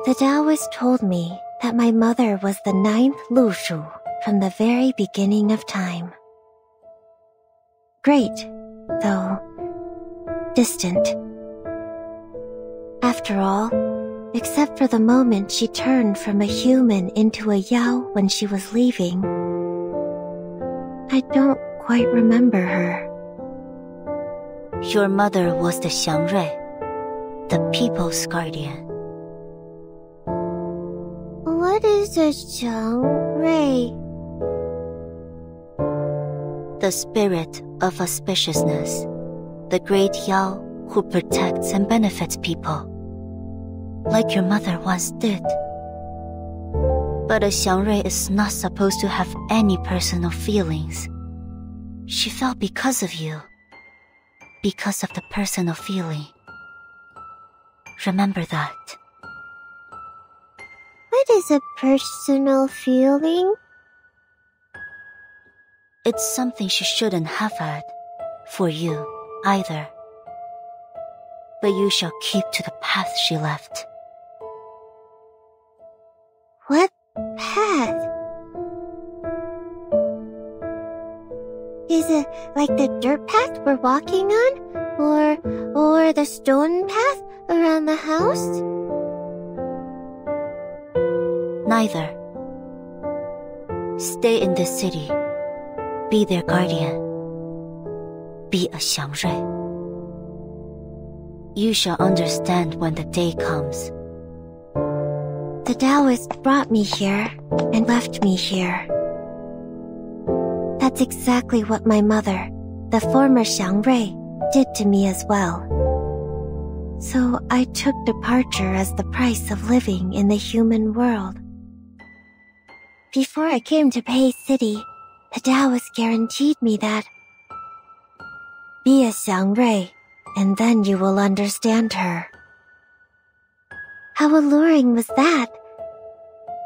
The Taoist told me that my mother was the 9th Lushu from the very beginning of time. Great, though distant. After all, except for the moment she turned from a human into a Yao when she was leaving, I don't quite remember her. Your mother was the Shuori, the people's guardian. What is a Shuori? The spirit of auspiciousness, the great Yao who protects and benefits people, like your mother once did. But a Shuori is not supposed to have any personal feelings. She fell because of you, because of the personal feeling. Remember that. What is a personal feeling? It's something she shouldn't have had, for you, either. But you shall keep to the path she left. What path? Is it like the dirt path we're walking on? Or the stone path around the house? Neither. Stay in this city. Be their guardian. Be a Shuori. You shall understand when the day comes. The Taoist brought me here and left me here. That's exactly what my mother, the former Shuori, did to me as well. So I took departure as the price of living in the human world. Before I came to Pei City, the Taoist guaranteed me that be a Shuori, and then you will understand her. How alluring was that?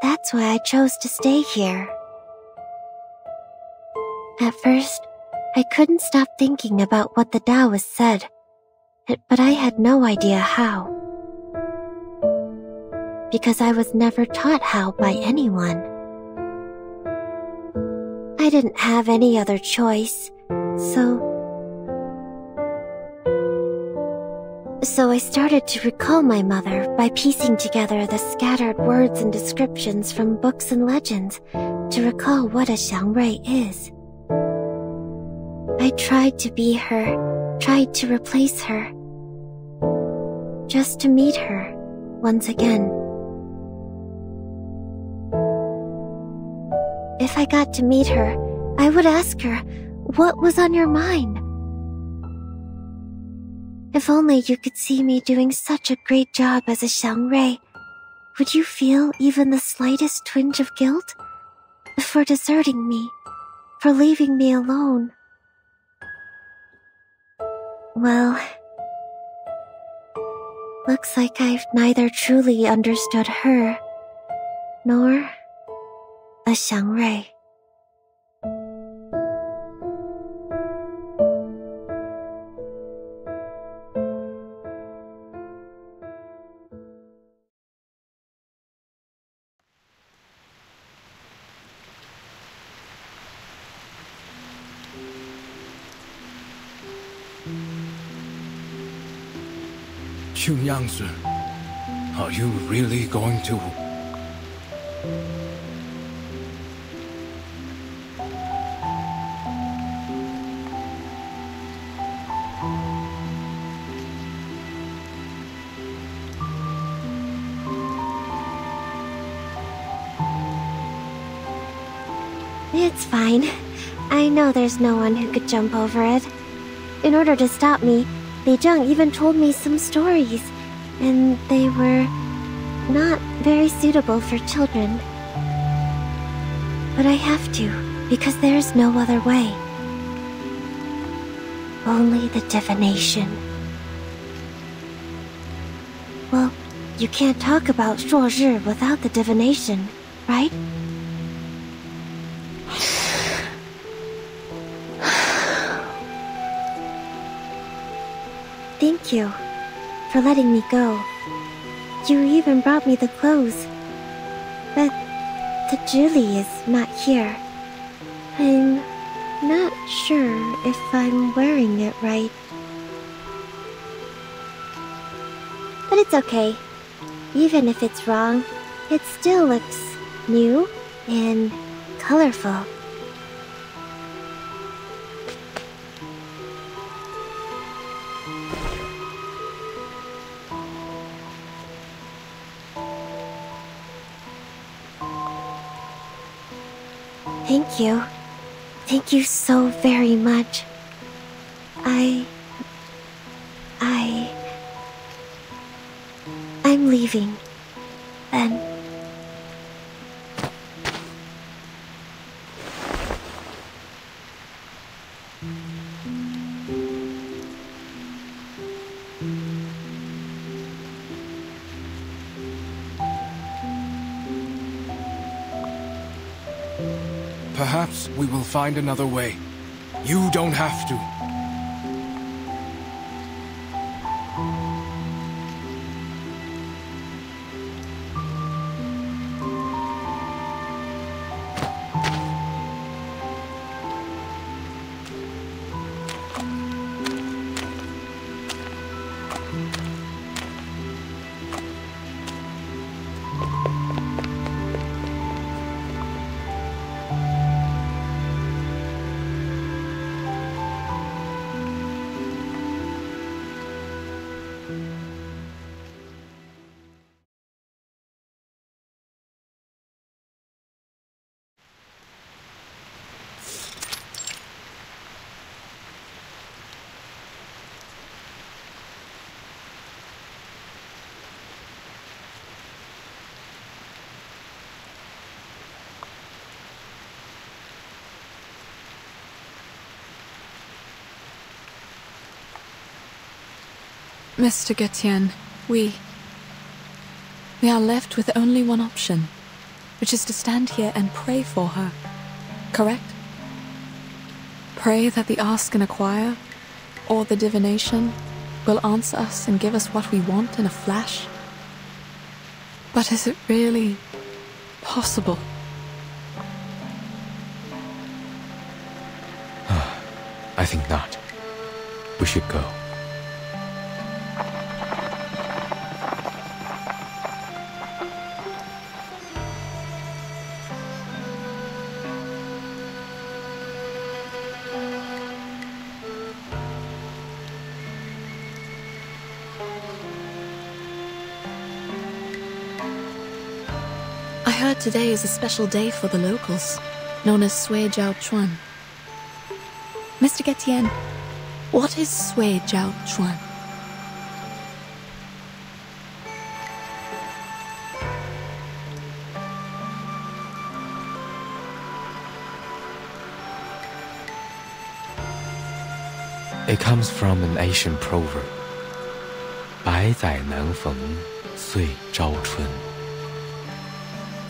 That's why I chose to stay here. At first, I couldn't stop thinking about what the Taoist said, but I had no idea how. Because I was never taught how by anyone. I didn't have any other choice, so I started to recall my mother by piecing together the scattered words and descriptions from books and legends to recall what a Shuori is. I tried to be her, tried to replace her, just to meet her once again. If I got to meet her, I would ask her, what was on your mind? If only you could see me doing such a great job as a Shuori, would you feel even the slightest twinge of guilt? For deserting me, for leaving me alone? Well, looks like I've neither truly understood her, nor a Shuori. Yangzi, are you really going to? It's fine. I know there's no one who could jump over it. In order to stop me, Li Zheng even told me some stories, and they were not very suitable for children. But I have to, because there's no other way. Only the divination. Well, you can't talk about Shuori without the divination, right? Thank you for letting me go. You even brought me the clothes. But the Julie is not here. I'm not sure if I'm wearing it right. But it's okay. Even if it's wrong, it still looks new and colorful. Thank you. Thank you so very much. I'm leaving. Then. Perhaps we will find another way. You don't have to. Mr. Getian, we are left with only one option, which is to stand here and pray for her, correct? Pray that the Ask and Acquire, or the divination, will answer us and give us what we want in a flash. But is it really possible? I think not. We should go. I heard today is a special day for the locals, known as Sui Jiao Chuan. Mr. Getian, what is Sui Jiao Chuan? It comes from an ancient proverb. 百载难逢，岁朝春.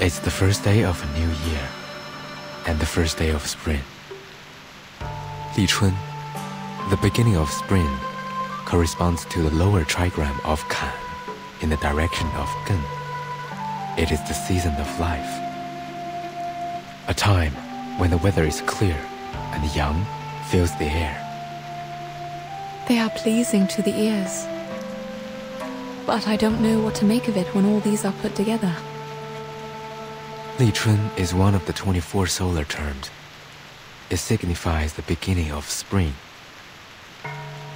It's the first day of a new year, and the first day of spring. 立春, the beginning of spring, corresponds to the lower trigram of Kan, in the direction of Gen. It is the season of life. A time when the weather is clear and yang fills the air. They are pleasing to the ears. But I don't know what to make of it when all these are put together. 立春 is one of the 24 solar terms. It signifies the beginning of spring.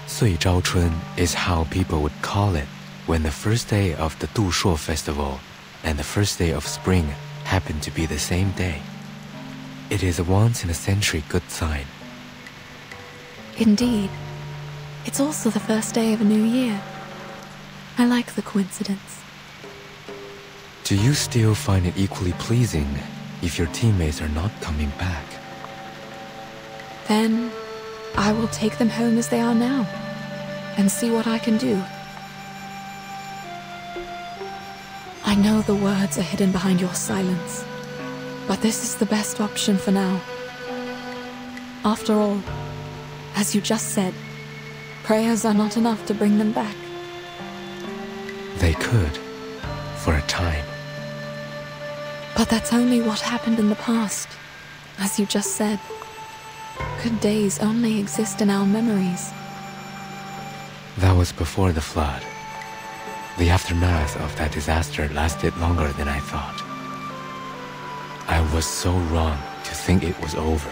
岁朝春 is how people would call it when the first day of the Du Shuo festival and the first day of spring happen to be the same day. It is a once-in-a-century good sign. Indeed. It's also the first day of a new year. I like the coincidence. Do you still find it equally pleasing if your teammates are not coming back? Then I will take them home as they are now and see what I can do. I know the words are hidden behind your silence, but this is the best option for now. After all, as you just said, prayers are not enough to bring them back. They could, for a time. But that's only what happened in the past. As you just said, good days only exist in our memories. That was before the flood. The aftermath of that disaster lasted longer than I thought. I was so wrong to think it was over.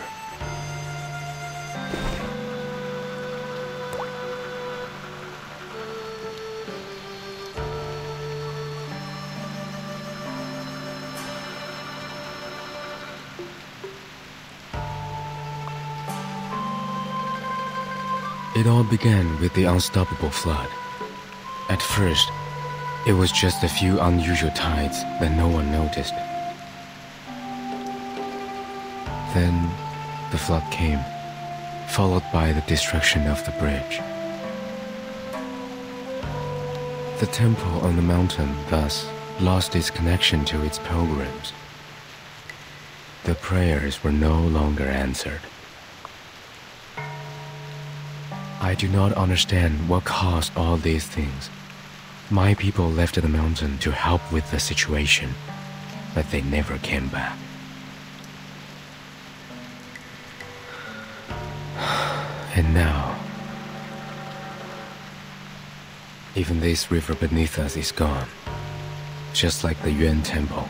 It all began with the unstoppable flood. At first, it was just a few unusual tides that no one noticed. Then, the flood came, followed by the destruction of the bridge. The temple on the mountain thus lost its connection to its pilgrims. The prayers were no longer answered. I do not understand what caused all these things. My people left the mountain to help with the situation, but they never came back. And now, even this river beneath us is gone, just like the Yuan Temple,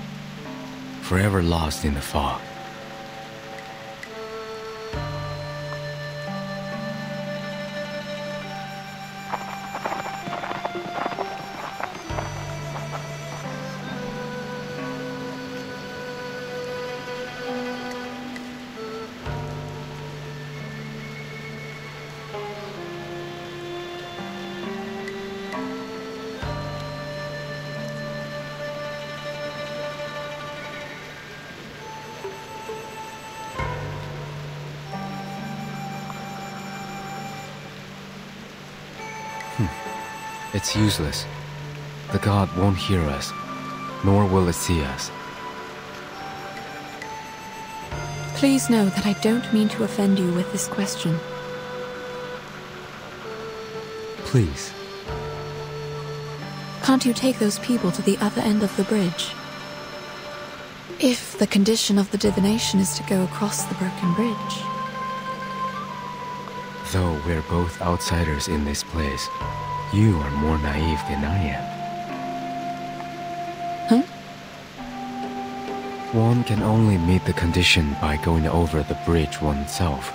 forever lost in the fog. It's useless. The god won't hear us, nor will it see us. Please know that I don't mean to offend you with this question. Please. Can't you take those people to the other end of the bridge? If the condition of the divination is to go across the broken bridge. Though we're both outsiders in this place, you are more naive than I am. Huh? One can only meet the condition by going over the bridge oneself,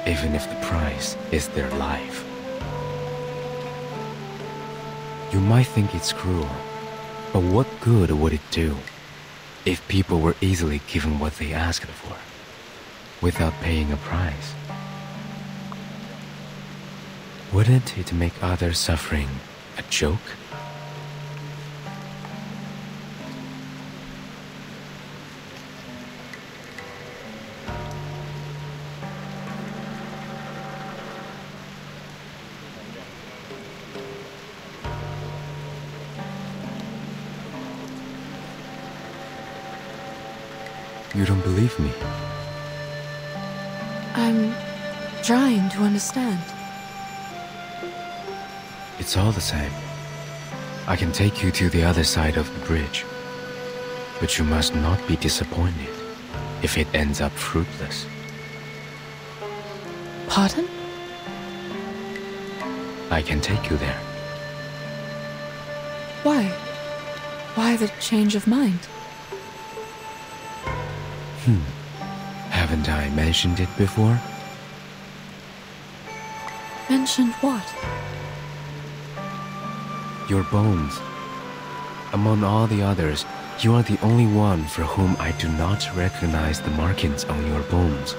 even if the price is their life. You might think it's cruel, but what good would it do if people were easily given what they asked for, without paying a price? Wouldn't it make other suffering a joke? You don't believe me? I'm trying to understand. It's all the same. I can take you to the other side of the bridge. But you must not be disappointed if it ends up fruitless. Pardon? I can take you there. Why? Why the change of mind? Haven't I mentioned it before? Mentioned what? Your bones. Among all the others, you are the only one for whom I do not recognize the markings on your bones.